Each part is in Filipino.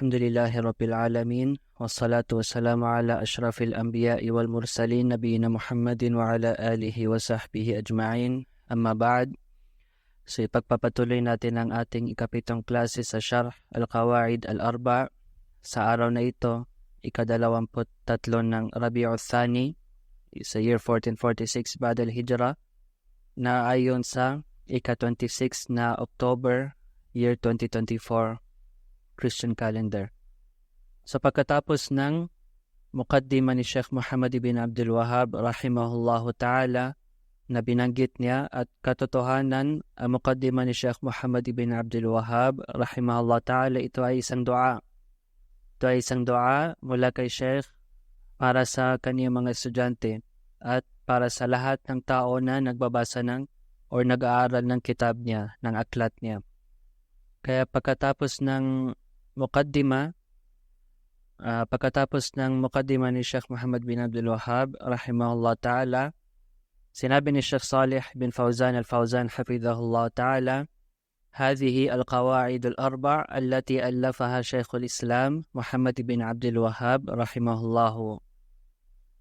Alhamdulillahi Rabbil Alamin, wassalatu wassalamu ala ashrafil anbiya'i wal mursalin, nabiyina Muhammadin wa ala alihi wa sahbihi ajma'in. Amma ba'd. So ipagpapatuloy natin ang ating ikapitong klase sa Sharh al-Qawaid al-Arba'. Sa araw na ito, ika-23 ng Rabi'ul Thani, sa year 1446 Ba'da al-Hijra, na ayon sa ika-26 na October, year 2024, Christian calendar. So pagkatapos ng mukaddima ni Sheikh Muhammad ibn Abdul Wahhab rahimahullahu ta'ala na binanggit niya at katotohanan, ang mukaddima ni Sheikh Muhammad ibn Abdul Wahhab rahimahullahu ta'ala, ito ay isang dua. Ito ay isang dua mula kay Sheikh para sa kaniyang mga estudyante at para sa lahat ng tao na nagbabasa ng o nag-aaral ng kitab niya, ng aklat niya. Kaya pagkatapos ng mukaddima ni Sheikh Muhammad bin Abdul Wahhab rahimahullah ta'ala, sinabi ni Sheikh Salih bin Fawzan al-Fawzan hafidhahullah ta'ala, هذه القواعد الأربع التي ألفها شيخ الإسلام محمد بن عبد الوهاب رحمه الله.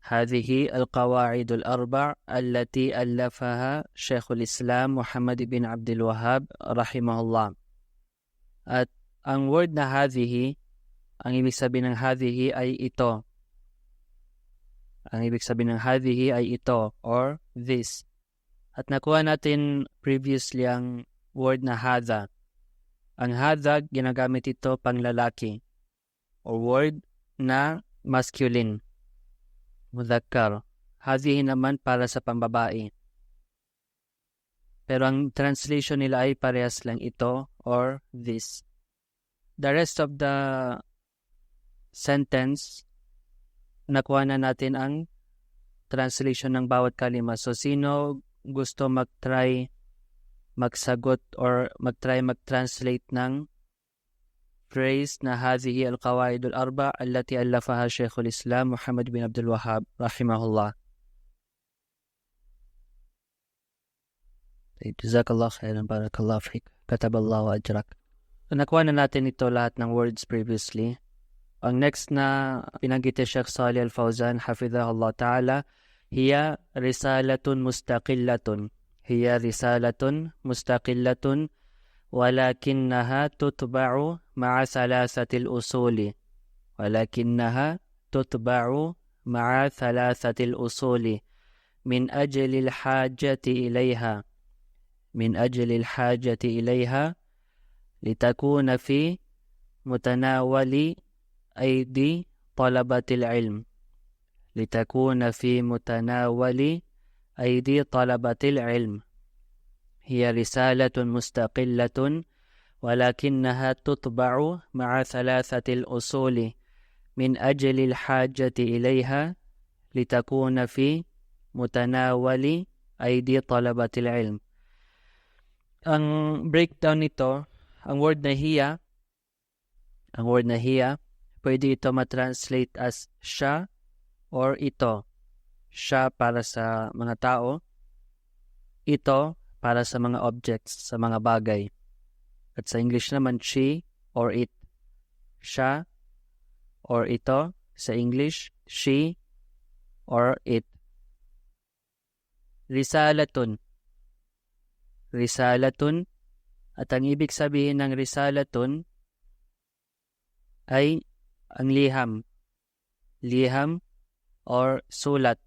هذه القواعد الأربع التي ألفها شيخ الإسلام محمد بن عبد الوهاب رحمه الله. At ang word na hadhihi, ang ibig sabihin ng hadhihi ay ito. Ang ibig sabihin ng hadhihi ay ito or this. At nakuha natin previously ang word na hadha. Ang hadha, ginagamit ito pang lalaki or word na masculine, mudhakkar. Hadhihi naman para sa pambabae. Pero ang translation nila ay parehas lang, ito or this. The rest of the sentence, nakuha na natin ang translation ng bawat kalima. So, sino gusto magsagot or mag-translate ng phrase na hadhihi al-qawaid al-arba allati allafaha Shaykhul Islam Muhammad bin Abdul Wahhab rahimahullah. Jazakallah khairan, barakallah fiik, kataballahu ajrak. So, nakuha na natin ito lahat ng words previously. Ang next na pinanggit ni Sheikh Salih al-Fawzan hafidhahullah ta'ala, hiya risalatun mustaqillatun. Hiya risalatun mustaqillatun walakinnaha tutba'u ma'a thalathatil usuli. Walakinnaha tutba'u ma'a thalathatil usuli min ajlil hajati ilayha. Min ajlil hajati ilayha litakuna fi mutanawali أيدي طلبة العلم. لتكون في متناول أيدي طلبة العلم. هي رسالة مستقلة ولكنها تطبع مع ثلاثة الأصول من أجل الحاجة إليها لتكون في متناول أيدي طلبة العلم. Ang breakdown nito, ang word na hiya, pwede ito matranslate as siya or ito. Siya para sa mga tao, ito para sa mga objects, sa mga bagay. At sa English naman, she or it. Siya or ito. Sa English, she or it. Risalatun. Risalatun. At ang ibig sabihin ng risalatun ay ang liham. Liham or sulat.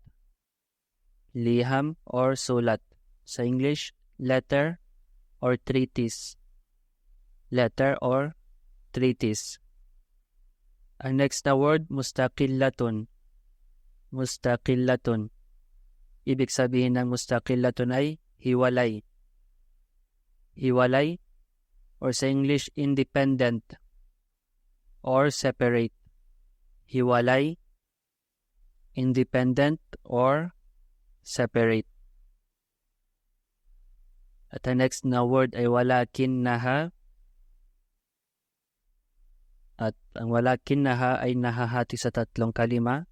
Liham or sulat. Sa English, letter or treatise. Letter or treatise. Ang next na word, mustaqillatun. Mustaqillatun. Ibig sabihin ng mustaqillatun ay hiwalay. Hiwalay or sa English, independent or separate. Hiwalay, independent, or separate. At the next na word ay walakinnaha. At ang walakinnaha ay nahahati sa tatlong kalima.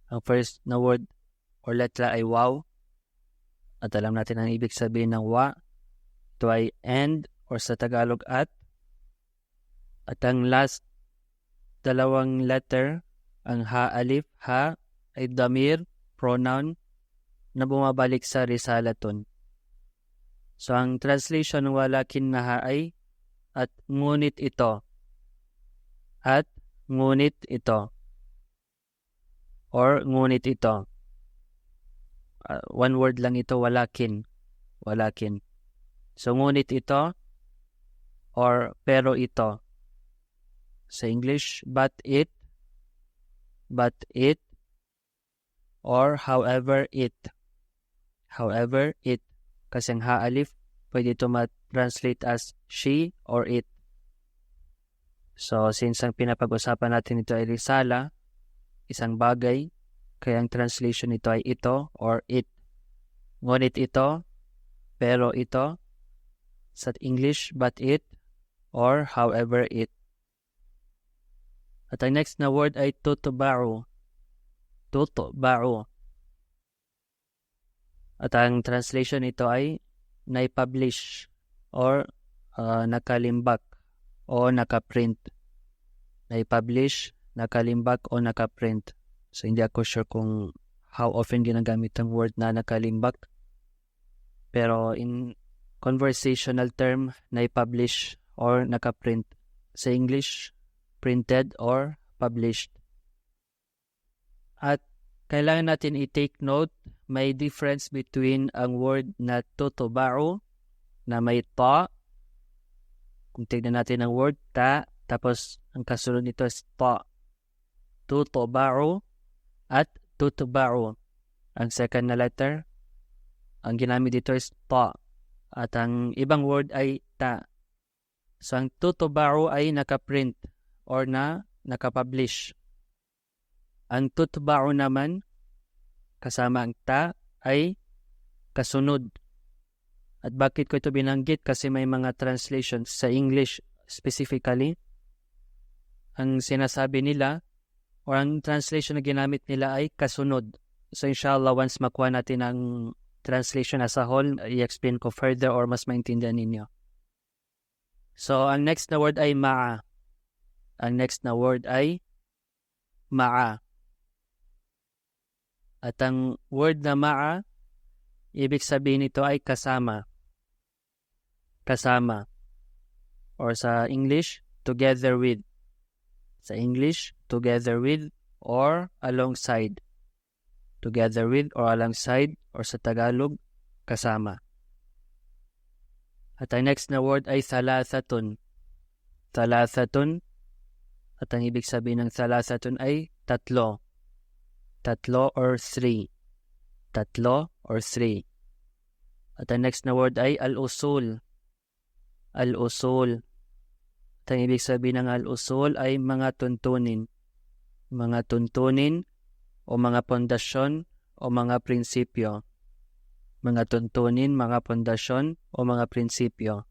Ang first na word or letra ay waw. At alam natin ang ibig sabihin ng wa. Ito ay and or sa Tagalog at. At ang last dalawang letter, ang ha alif, ha ay damir, pronoun, na bumabalik sa risalaton. So, ang translation ng walakin na ha ay at ngunit ito. At ngunit ito. Or ngunit ito. One word lang ito, walakin. Walakin. So, ngunit ito or pero ito. Sa English, but it, or however it. However it. Kasi ang ha alif, pwede ito ma-translate as she or it. So, since ang pinapag-usapan natin ito ay risala, isang bagay, kaya ang translation nito ay ito or it. Ngunit ito, pero ito, sa English, but it, or however it. At ang next na word ay tutuba'u. Tutuba'u. At ang translation nito ay nai-publish or nakalimbak o nakaprint. Nai-publish, nakalimbak o nakaprint. So, hindi ako sure kung how often ginagamit ang word na nakalimbak. Pero in conversational term, nai-publish or nakaprint. Sa English, printed or published. At kailangan natin i-take note, may difference between ang word na tutuba'u, na may ta. Kung tignan natin ang word, ta, tapos ang kasunod nito is ta. Tutuba'u at tutuba'u. Ang second na letter, ang ginamit dito is ta. At ang ibang word ay ta. So, ang tutuba'u ay nakaprint or nakapublish. Ang tutuba'u naman, kasama ang ta, ay kasunod. At bakit ko ito binanggit? Kasi may mga translations sa English specifically. Ang sinasabi nila, or ang translation na ginamit nila ay kasunod. So inshallah, once makuha natin ang translation as a whole, i-explain ko further or mas maintindihan ninyo. So, ang next na word ay ma'a. Ang next na word ay ma'a. At ang word na ma'a, ibig sabihin nito ay kasama. Kasama. Or sa English, together with. Sa English, together with or alongside. Together with or alongside, or sa Tagalog, kasama. At ang next na word ay thalathatun. Thalathatun. At ang ibig sabihin ng thalathatun ay tatlo. Tatlo or three. Tatlo or three. At ang next na word ay al-usul. Al-usul. At ang ibig sabihin ng al-usul ay mga tuntunin. Mga tuntunin o mga pundasyon o mga prinsipyo. Mga tuntunin, mga pundasyon o mga prinsipyo.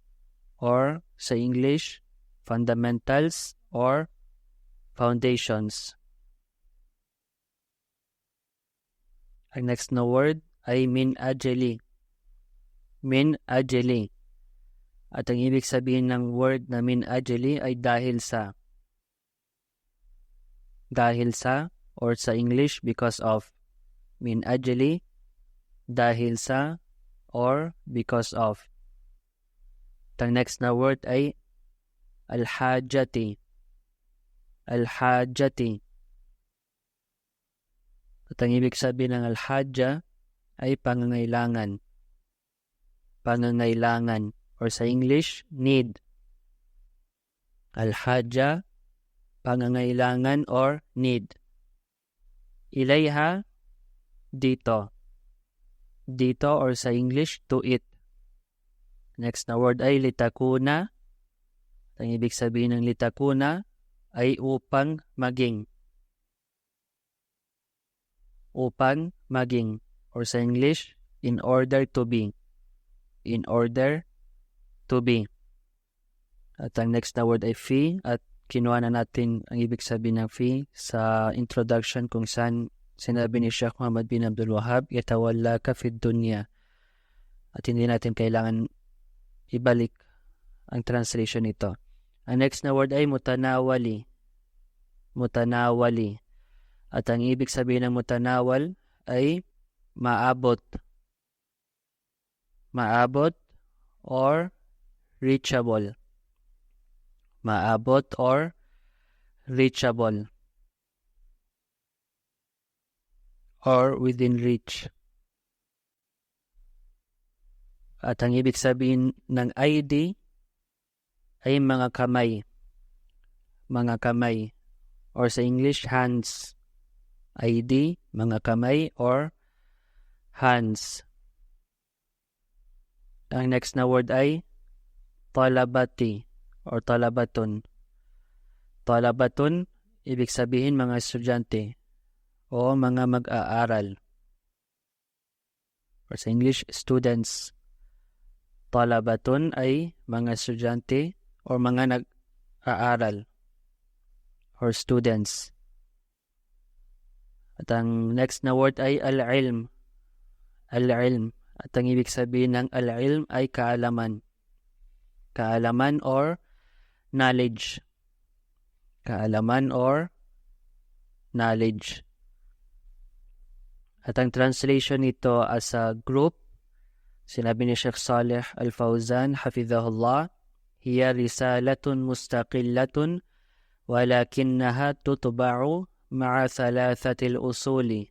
Or sa English, fundamentals or foundations. Ang next na word ay min ajali. Min ajali. At ang ibig sabihin ng word na min ajali ay dahil sa. Dahil sa, or sa English, because of. Min ajali, dahil sa, or because of. At ang next na word ay al-hajati. Al-hajati. At ang ibig sabihin ng al-hajja ay pangangailangan. Pangangailangan. Or sa English, need. Al-hajja, pangangailangan or need. Ilayha, dito. Dito or sa English, to it. Next na word ay litakuna. At ang ibig sabihin ng litakuna ay upang maging. Upang maging. Or sa English, in order to be. In order to be. At ang next na word ay fi. At kinuha na natin ang ibig sabihin ng fi sa introduction kung saan sinabi ni Sheikh Muhammad bin Abdul Wahhab, yatawallaka fid dunya. At hindi natin kailangan ibalik ang translation nito. Ang next na word ay mutanawali. mutanawali. At ang ibig sabihin ng mutanawal ay maabot. Maabot or reachable. Maabot or reachable. Or within reach. At ang ibig sabihin ng ID ay mga kamay. Mga kamay. Or sa English, hands. ID, mga kamay or hands. Ang next na word ay talabati or talabatun. Talabatun, ibig sabihin mga estudyante o mga mag-aaral. Or sa English, students. Talabatun ay mga estudyante o mga nag-aaral or students. At ang next na word ay al-ilm. Al-ilm. At ang ibig sabihin ng al-ilm ay kaalaman. Kaalaman or knowledge. Kaalaman or knowledge. At ang translation nito as a group, sinabi ni Sheikh Saleh Al-Fawzan, hafidhahullah, hiya risalatun mustaqillatun walakinnaha tutba'u ma'a thalathatil usuli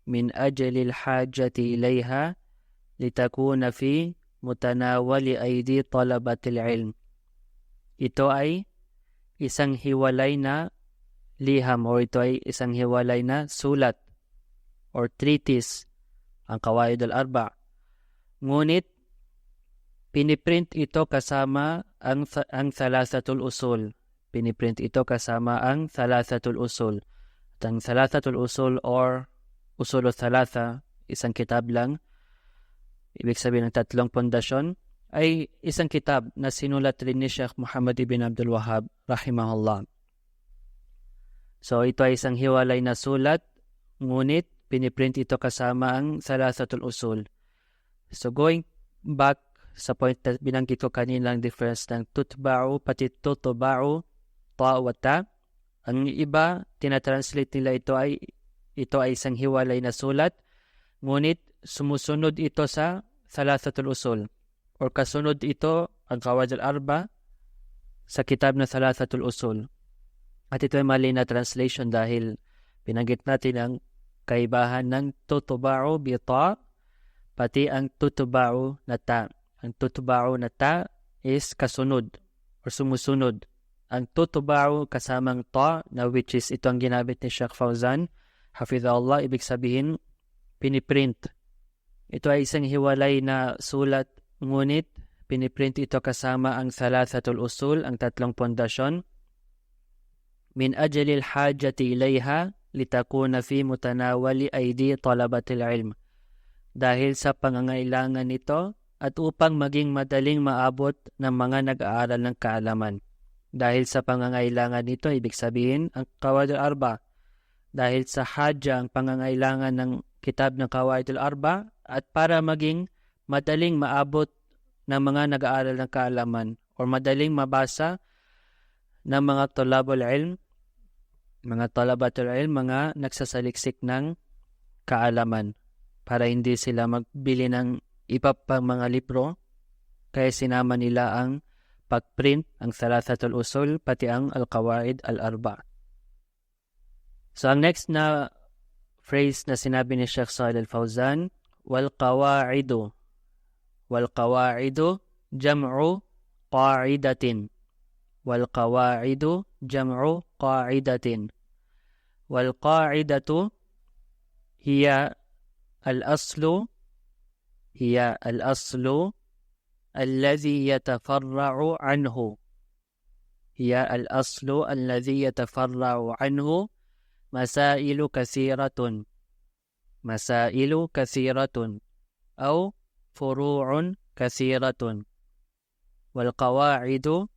min ajalil hajati ilayha litakuna fi mutanawali aidi talabatil ilm. Ito ay isang hiwalay na liham o ito ay isang hiwalay na sulat or treatise, ang Qawaid al-Arba. Ngunit piniprint ito kasama ang thalathatul usul. Piniprint ito kasama ang thalathatul usul. At ang thalathatul usul or usul thalatha, isang kitab lang, ibig sabihin ng tatlong pundasyon, ay isang kitab na sinulat rin ni Sheikh Muhammad ibn Abdul Wahhab rahimahullah. So ito ay isang hiwalay na sulat, ngunit piniprint ito kasama ang thalathatul usul. So going back sa point na binanggit ko kanina, ang difference ng tutba'u pati tutba'u, ta wa ta. Ang iba, tinatranslate nila ito ay isang hiwalay na sulat, ngunit sumusunod ito sa thalathatul usul. Or kasunod ito ang Qawaid al-Arba sa kitab na thalathatul usul. At ito ay mali na translation dahil binanggit natin ang kaibahan ng tutba'u bi ta pati ang tutba'u na ta. Ang tutba'u na ta is kasunod or sumusunod. Ang tutba'u kasamang ta na which is ito ang ginamit ni Sheikh Fawzan, hafidhahullah, ibig sabihin piniprint. Ito ay isang hiwalay na sulat, ngunit piniprint ito kasama ang thalathatul usul, ang tatlong pundasyon. Min ajalil hajati ilayha litakuna fi mutanawali aidi talabatil ilm. Dahil sa pangangailangan nito at upang maging madaling maabot ng mga nag-aaral ng kaalaman. Dahil sa pangangailangan nito, ibig sabihin ang Qawaid al-Arba. Dahil sa hajja ang pangangailangan ng kitab ng Qawaid al-Arba at para maging madaling maabot ng mga nag-aaral ng kaalaman o madaling mabasa ng mga talabul ilm, mga talabatul ilm, mga nagsasaliksik ng kaalaman para hindi sila magbili ng iba pang mga libro, kaya sinama nila ang pagprint, ang thalathatul usul, pati ang al-Qawaid al-Arba. So ang next na phrase na sinabi ni Sheikh Saleh Al-Fawzan, wal-qawa'idu. Wal-qawa'idu jam'u qa'idatin. Wal-qawa'idu jam'u qa'idatin. Wal-qa'idatu hiya al-aslu الذي يتفرع عنه. هي الأصل الذي يتفرع عنه مسائل كثيرة أو فروع كثيرة. والقواعد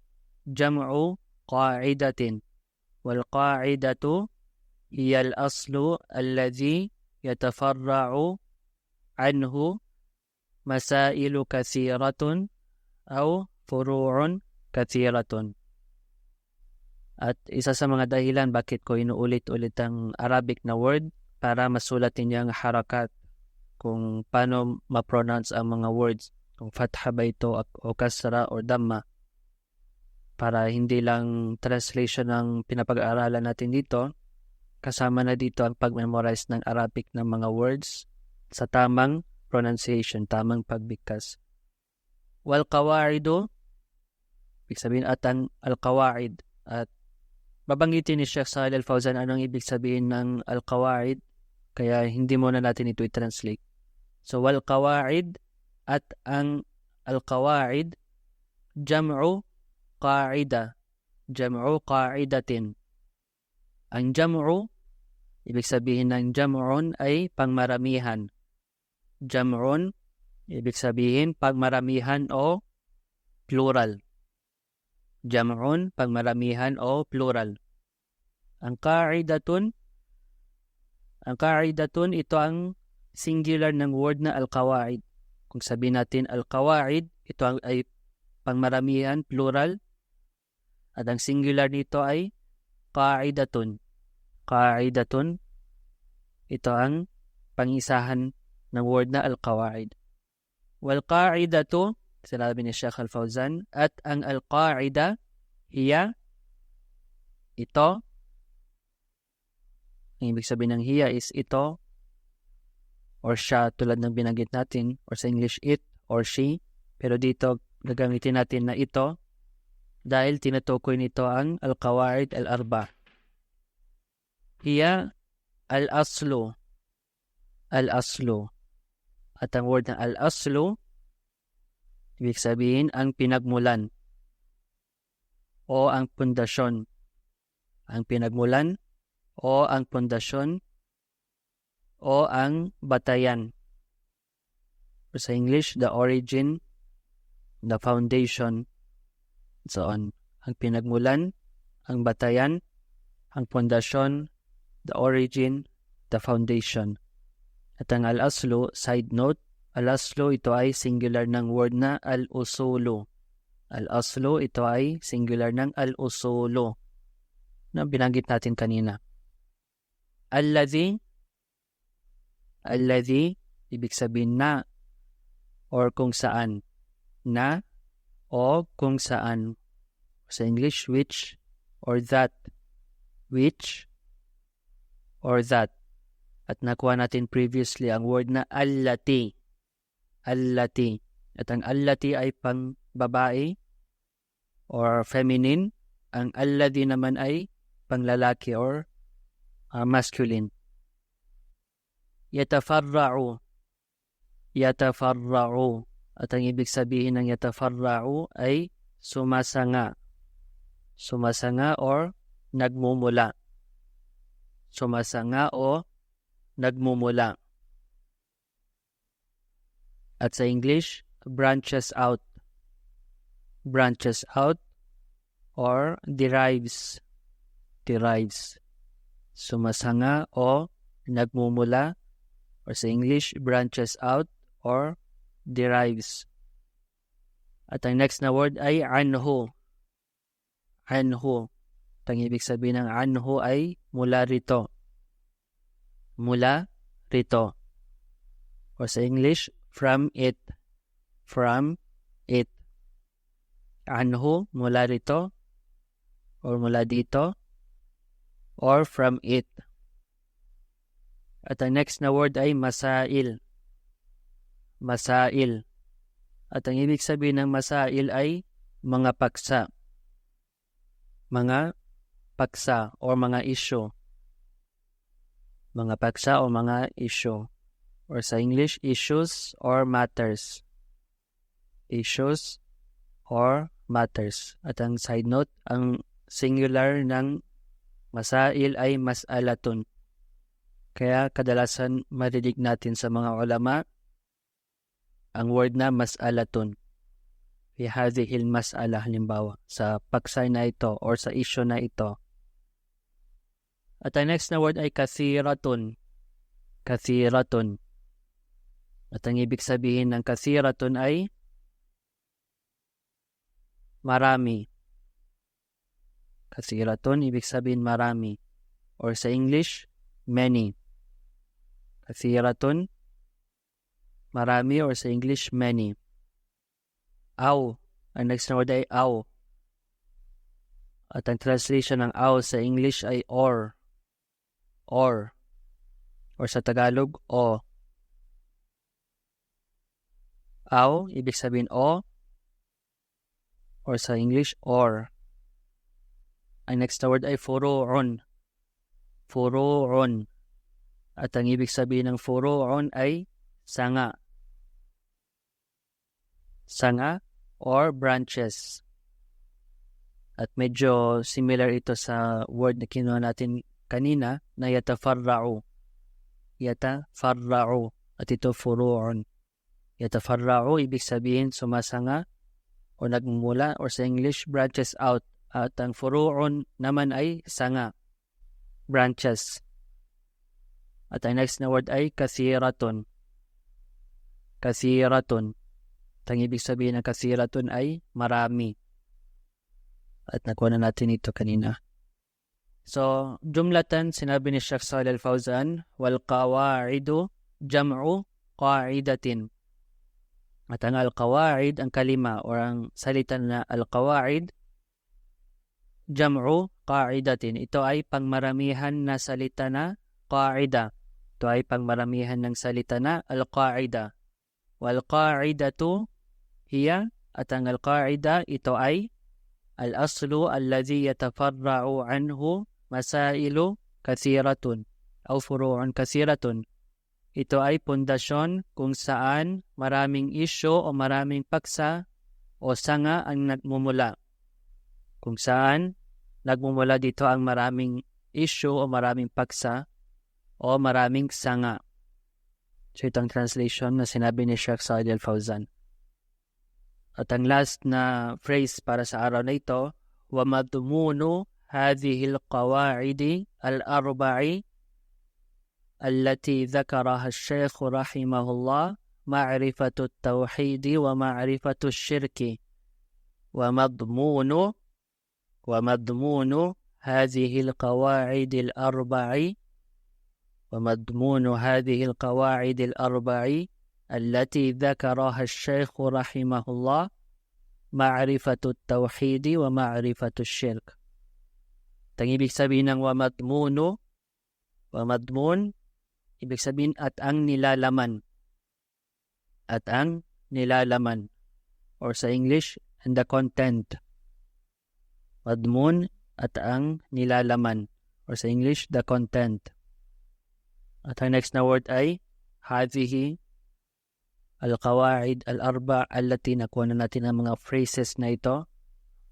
جمع قاعدة. والقاعدة هي الأصل الذي يتفرع عنه مسائل كثيرة أو فروع كثيرة. At isa sa mga dahilan bakit ko inuulit-ulit ang Arabic na word para masulat ninyo ang harakat kung paano ma-pronounce ang mga words. Kung fatha ba ito o kasra o dhamma. Para hindi lang translation ang pinapag-aaralan natin dito, kasama na dito ang pag-memorize ng Arabic ng mga words sa tamang pronunciation, tamang pagbigkas. Wal qawaidu, ibig sabihin at ang al-qawaid. At babanggitin ni Sheikh Shalih Al-Fawzan anong ibig sabihin ng al-qawaid, kaya hindi muna natin ito i-translate. So wal qawaid at ang al-qawaid, jam'u qa'ida, jam'u qa'idatin. Ang jam'u, ibig sabihin ng jam'un ay pangmaramihan. Jam'un, ibig sabihin pangmaramihan o plural. Jam'un, pangmaramihan o plural. Ang qa'idatun, ito ang singular ng word na al-qawaid. Kung sabihin natin al-qawaid, ito ay pangmaramihan, plural. At ang singular nito ay qa'idatun. Qa'idatun, ito ang pangisahan ng word na al-qawaid. Wal qa'idatu, sinabi ni Sheikh Al-Fawzan, at ang al-qa'ida, hiya, ito. Ang ibig sabihin ng hiya is ito, or siya, tulad ng binanggit natin, or sa English it, or she. Pero dito, gagamitin natin na ito, dahil tinutukoy nito ang al-qawaid al-arba. Hiya al-aslu. Al-aslu. At ang word na al-aslu, ibig sabihin ang pinagmulan o ang pundasyon. Ang pinagmulan o ang pundasyon o ang batayan. Or sa English, the origin, the foundation, so on. Ang pinagmulan, ang batayan, ang pundasyon, the origin, the foundation. At ang al-aslu, side note, al-aslu ito ay singular ng word na al-usulu. Al-aslu ito ay singular ng al-usulu na binanggit natin kanina. Alladhi, ibig sabihin na or kung saan. Na o kung saan. Sa English, which or that. Which or that. At nakuha natin previously ang word na allati. Allati. At ang allati ay pang babae or feminine. Ang alladhi naman ay pang lalaki or masculine. Yatafarra'u. Yatafarra'u. At ang ibig sabihin ng yatafarra'u ay sumasanga. Sumasanga or nagmumula. Sumasanga o nagmumula. At sa English, branches out. Branches out or derives. Derives. Sumasanga o nagmumula. Or sa English, branches out or derives. At ang next na word ay anhu. Anhu. At ang ibig sabihin ng anhu ay mula rito. Mula rito. Or sa English, from it. From it. Anhu, mula rito. Or mula dito. Or from it. At ang next na word ay masail. Masail. At ang ibig sabihin ng masail ay mga paksa. Mga paksa o mga issue. Mga paksa o mga issue. Or sa English, issues or matters. Issues or matters. At ang side note, ang singular ng masail ay mas'alatun. Kaya kadalasan marinig natin sa mga ulama ang word na mas'alatun. Fi hadhil mas'ala, halimbawa sa paksa na ito or sa issue na ito. At ang next na word ay kathiratun. Kathiratun. At ang ibig sabihin ng kathiratun ay marami. Kathiratun, ibig sabihin marami. Or sa English, many. Kathiratun, marami, or sa English, many. Aw, ang next na word ay aw. At ang translation ng aw sa English ay or. Or sa Tagalog, o. Aw, ibig sabihin o. Or sa English, or. Ang next na word ay furu'un. Furu'un. At ang ibig sabihin ng furu'un ay sanga. Sanga or branches. At medyo similar ito sa word na kinuha natin kanina na yatafarra'u. Yatafarra'u. At ito furu'un. Yatafarra'u, ibig sabihin sumasanga o nagmumula, or sa English, branches out. At ang furu'un naman ay sanga. Branches. At ang next na word ay kathiratun. Kathiratun. At ang ibig sabihin ng kathiratun ay marami. At nakuha na natin ito kanina. So, jumlatan, sinabi ni Sheikh Shalih Al-Fawzan, wal qawa'idu jam'u qa'idatin. At ang al-qawa'id, ang kalima o ang salita na al-qawa'id, jam'u qa'idatin. Ito ay pangmaramihan na salita na qa'ida. Ito ay pangmaramihan ng salita na al-qa'ida. Wal qa'idatu hiya, at ang al-qa'ida, ito ay al-aslu alladhi yatafarra'u anhu masailu kathiratun o furu'un kathiratun. Ito ay pundasyon kung saan maraming isyo o maraming paksa o sanga ang nagmumula. Kung saan nagmumula dito ang maraming isyo o maraming paksa o maraming sanga. So itong translation na sinabi ni Sheikh Shalih Al-Fawzan. At ang last na phrase para sa araw na ito, وَمَضْمُونُ هَذِهِ الْقَوَاعِدِ الْأَرْبَعِ التي ذكرها الشيخ رحمه الله معرفة التوحيد ومعرفة الشرك. ومضمون هذه القواعد الأربع التي ذكرها الشيخ رحمه الله معرفة التوحيد ومعرفة الشرك. Ibig sabihin ng wamadmun, ibig sabihin at ang nilalaman. Or sa English, and the content. Madmun at ang nilalaman. Or sa English, the content. At ang next na word ay hadhihi al-qawaid al-arba' allati, nakuha na natin ang mga phrases na ito.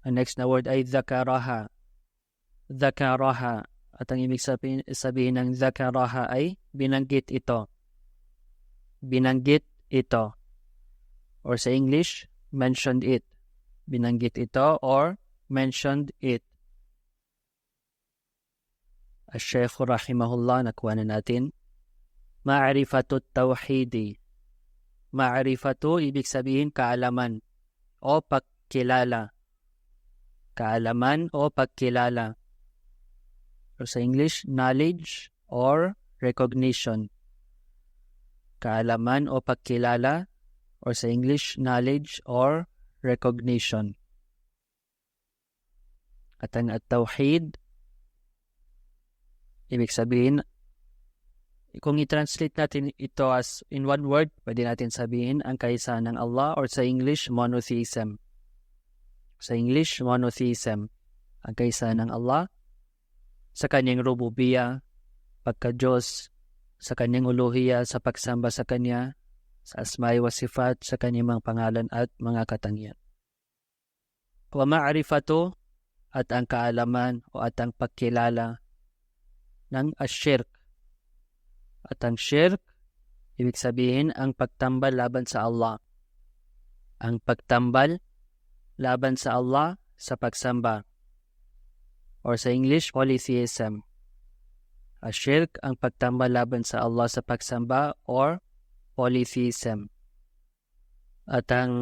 Ang next na word ay dhakaraha. At ang ibig sabihin ng dhakaraha ay binanggit ito. Or sa English, mentioned it. Binanggit ito or mentioned it. Al-Shaykh rahimahullah, nakuha na natin. Ma'rifatu tawhidi. Ma'rifatu, ibig sabihin kaalaman o pagkilala. Or sa English, knowledge or recognition. Kaalaman o pagkilala, or sa English, knowledge or recognition. At ang at-tawhid, ibig sabihin, kung i-translate natin ito as in one word, pwede natin sabihin ang kaisahan ng Allah, or sa English, monotheism. Ang kaisahan ng Allah sa kanyang rububiyya, pagka-Diyos, sa kanyang uluhiyya, sa pagsamba sa kanya, sa asma'i wa sifat, sa kanyang mga pangalan at mga katangian. Wa ma'rifatu, at ang kaalaman o at ang pagkilala ng asyirk. At ang shirk, ibig sabihin ang pagtambal laban sa Allah. Ang pagtambal laban sa Allah sa pagsamba. Or sa English, polytheism. Asyirk, ang pagtambal laban sa Allah sa pagsamba or polytheism. At ang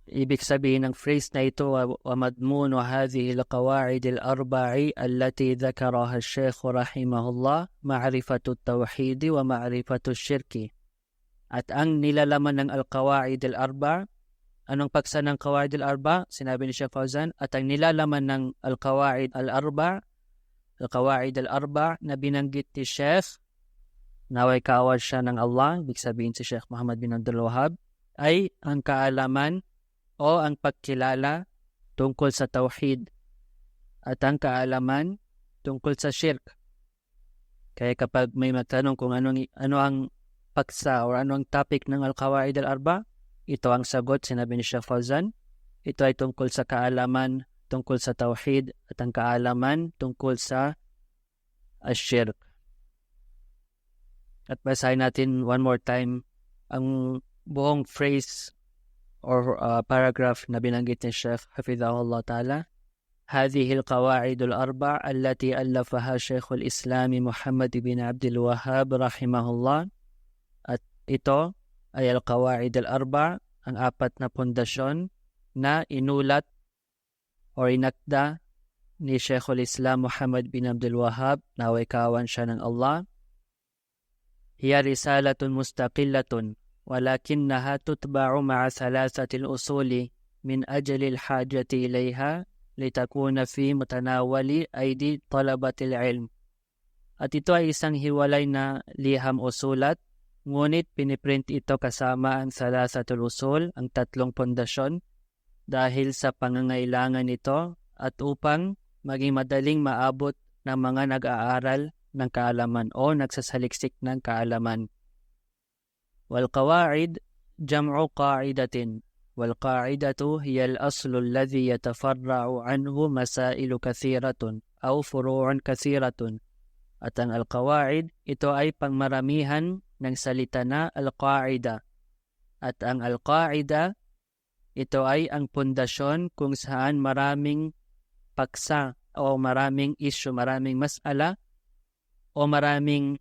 ibig sabihin ng phrase na ito, وَمَضْمُونُ هَذِهِ الْقَوَاعِدِ الْأَرْبَعِ الَّتِي ذَكَرَهَا الشَّيْخُ رَحِمَهُ اللَّهِ مَعْرِفَةُ التَّوْحِيدِ وَمَعْرِفَةُ الشِّرْكِ. At ang nilalaman ng al-Qawaid al-Arba, anong paksa ng Qawaid al-Arba? Sinabi ni Sheikh Fauzan, at ang nilalaman ng al-Qawaid al-Arba, al-Qawaid al-Arba na binanggit ni Sheikh, naway kaawad siya ng Allah, ibig sabihin si Sheikh Muhammad bin Abdul Wahhab, ay ang kaalaman o ang pagkilala tungkol sa tauhid at ang kaalaman tungkol sa shirk. Kaya kapag may magtanong kung ano ang paksa o ano ang topic ng Al-Qawaid al-Arba, ito ang sagot, sinabi ni Sheikh Fauzan. Ito ay tungkol sa kaalaman tungkol sa tauhid at ang kaalaman tungkol sa shirk. At basahin natin one more time ang buong phrase or paragraph na binanggit ni Sheikh Hafidhahullah Ta'ala. هذه القواعد الأربع التي ألفها شيخ الإسلام محمد بن عبد الوهاب رحمه الله. At ito ay al-Qawaid al-Arba, ang apat na pundasyon na inulat o inakda ni Sheikhul Islam Muhammad bin Abdul Wahhab, naway kawan siya ng Allah. Hiya risalatun mustaqillatun ولكنها تتبع مع ثلاثة الأصول من أجل الحاجة إليها لتكون في متناول أيدي طلبة العلم. At ito ay isang hiwalay na liham o sulat, ngunit piniprint ito kasama ang thalathatul usul, ang tatlong pundasyon, dahil sa pangangailangan nito at upang maging madaling maabot ng mga nag-aaral ng kaalaman o nagsasaliksik ng kaalaman. والقواعد جمع قاعدة والقاعدة هي الأصل الذي يتفرع عنه مسائل كثيرة أو فروع كثيرة. At ang al-qawaid, ito ay pangmaramihan ng salita na al-qaida. At ang al-qaida, ito ay ang pundasyon kung saan maraming paksa o maraming issue, maraming mas'ala o maraming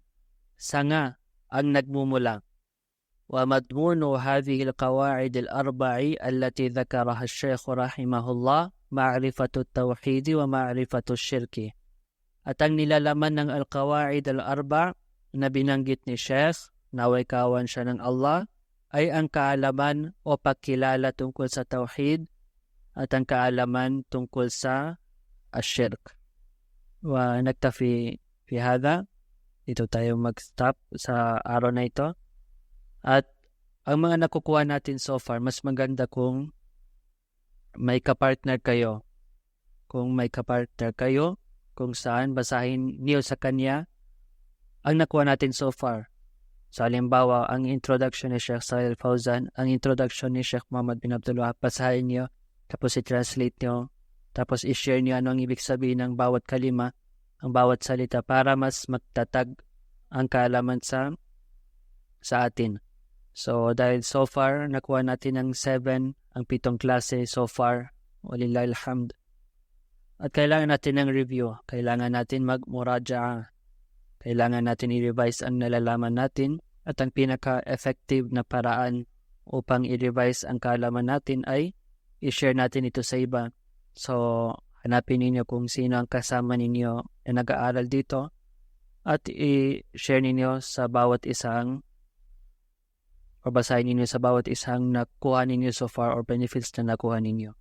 sanga ang nagmumula. ومضمون هذه القواعد الأربع التي ذكرها الشيخ رحمه الله معرفة التوحيد ومعرفة الشرك. At ang nilalaman ng al-Qawaid al-Arba na binanggit ni Sheikh, naway kawan siya ng Allah, ay ang kaalaman o pagkilala tungkol sa tauhid at ang kaalaman tungkol sa ashirk. Wa nagtafi fi hada, dito tayo mag-stop sa araw na ito. At ang mga nakukuha natin so far, mas maganda kung may kapartner kayo. Kung may kapartner kayo, kung saan basahin niyo sa kanya ang nakuha natin so far. So, halimbawa, ang introduction ni Sheikh Shalih Al-Fawzan, ang introduction ni Sheikh Muhammad bin Abdul Wahhab, basahin niyo, tapos i-translate niyo, tapos i-share niyo ano ang ibig sabihin ng bawat kalima, ang bawat salita, para mas magtatag ang kaalaman sa atin. So, dahil so far, nakuha natin ng 7, ang 7 klase so far. Walillahi alhamd. At kailangan natin ng review. Kailangan natin mag-muraja'a. Kailangan natin i-revise ang nalalaman natin. At ang pinaka-effective na paraan upang i-revise ang kaalaman natin ay i-share natin ito sa iba. So, hanapin ninyo kung sino ang kasama ninyo na nag-aaral dito. At i-share ninyo sa bawat isang o basahin ninyo sa bawat isang nakuha ninyo so far or benefits na nakuha ninyo.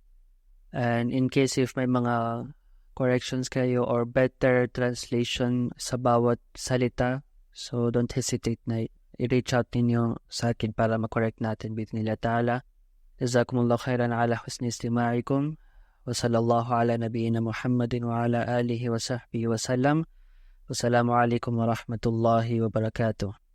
And in case if may mga corrections kayo or better translation sa bawat salita, so don't hesitate na i-reach out ninyo sa akin para ma-correct natin bi'idhnillah ta'ala. Jazakumullahu khairan ala husni istima'ikum wa sallallahu ala nabiyyina Muhammadin wa ala alihi wa sahbihi wa sallam. Wassalamu alaikum wa rahmatullahi wa barakatuh.